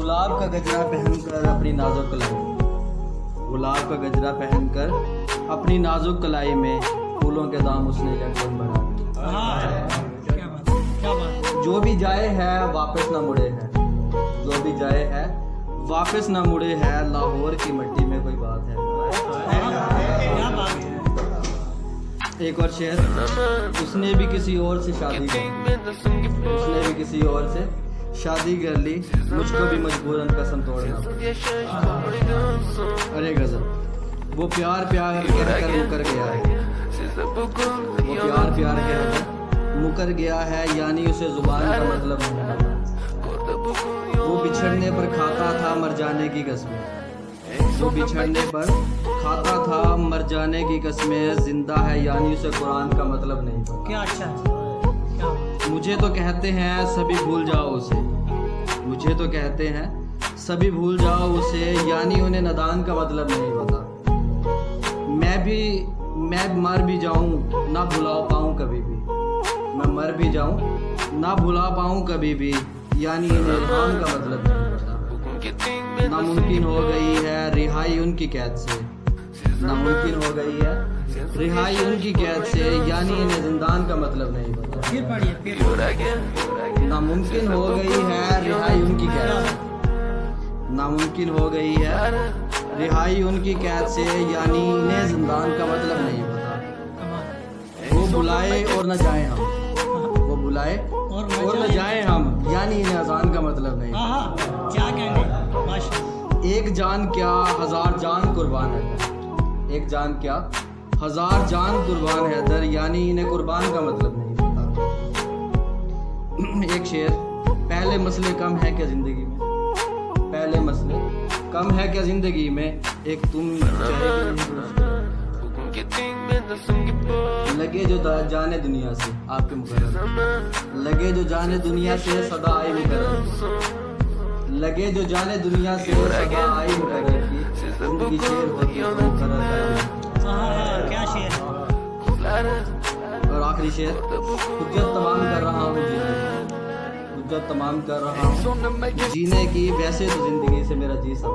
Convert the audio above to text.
गुलाब का गजरा पहनकर अपनी नाजुक कलाई, गुलाब का गजरा पहनकर अपनी नाजुक कलाई में फूलों के दाम उसने यकदम बढ़ा दिए। क्या बात क्या बात। जो भी जाए है वापस ना मुड़े है, जो भी जाए है वापस ना मुड़े है, लाहौर की मिट्टी में कोई बात है। क्या बात है। एक और शेर। उसने भी किसी और से शादी कर ली, उसने भी किसी और से शादी कर ली, मुझको भी मजबूरन कसम तोड़ना पड़ी। अरे गजब। वो प्यार प्यार कहकर मुकर गया है, वो प्यार प्यार कहकर मुकर गया है, यानी उसे जुबान का मतलब नहीं पता। वो बिछड़ने पर खाता था मर जाने की कसमें, वो बिछड़ने पर खाता था मर जाने की कसमें, जिंदा है यानी उसे कुरान का मतलब नहीं पता। क्या अच्छा है। क्या बात। मुझे तो कहते हैं सभी भूल जाओ उसे, मुझे तो कहते हैं सभी भूल जाओ उसे, यानी उन्हें नादान का मतलब नहीं पता। मैं मर भी जाऊं ना भुला पाऊं कभी भी, मैं मर भी जाऊं ना भुला पाऊं कभी भी, यानी इन्हें इल्हाम का मतलब नहीं पता। नामुमकिन हो गई है रिहाई उनकी कैद से, नामुमकिन हो गई है रिहाई उनकी कैद से, यानी इन्हें जिंदान का मतलब नहीं पता। फिर पढ़िए फिर। नामुमकिन हो गई है रिहाई उनकी कैद से, नामुमकिन हो गई है रिहाई उनकी कैद से, यानी इन्हें जिंदान का मतलब नहीं पता। वो बुलाए और न जाए हम, वो बुलाए और न जाए हम, यानी इन्हें अजान का मतलब नहीं। हाँ क्या कहेंगे। माशाल्लाह। एक जान क्या हजार जान कुर्बान है, एक जान क्या हजार जान कुर्बान है दर, यानी इन्हें कुर्बान का मतलब नहीं पता। एक शेर। पहले मसले कम है क्या जिंदगी में, पहले मसले कम है क्या जिंदगी में, एक तुम लगे जो जाने दुनिया से आपके मुकर्रम, लगे जो जाने दुनिया से सदा आई मुकर्रम, लगे जो जाने दुनिया से सदा आई मुकर्रम की, जिंदगी शेर होती है तो मुकर्रर का। हाँ क्या शेर है। और आखिरी शेर। हुज्जत तमाम कर रहा हूँ जीने की, हुज्जत तमाम कर रहा हूँ जीने की, वैसे तो जिंदगी से मेरा जी सब।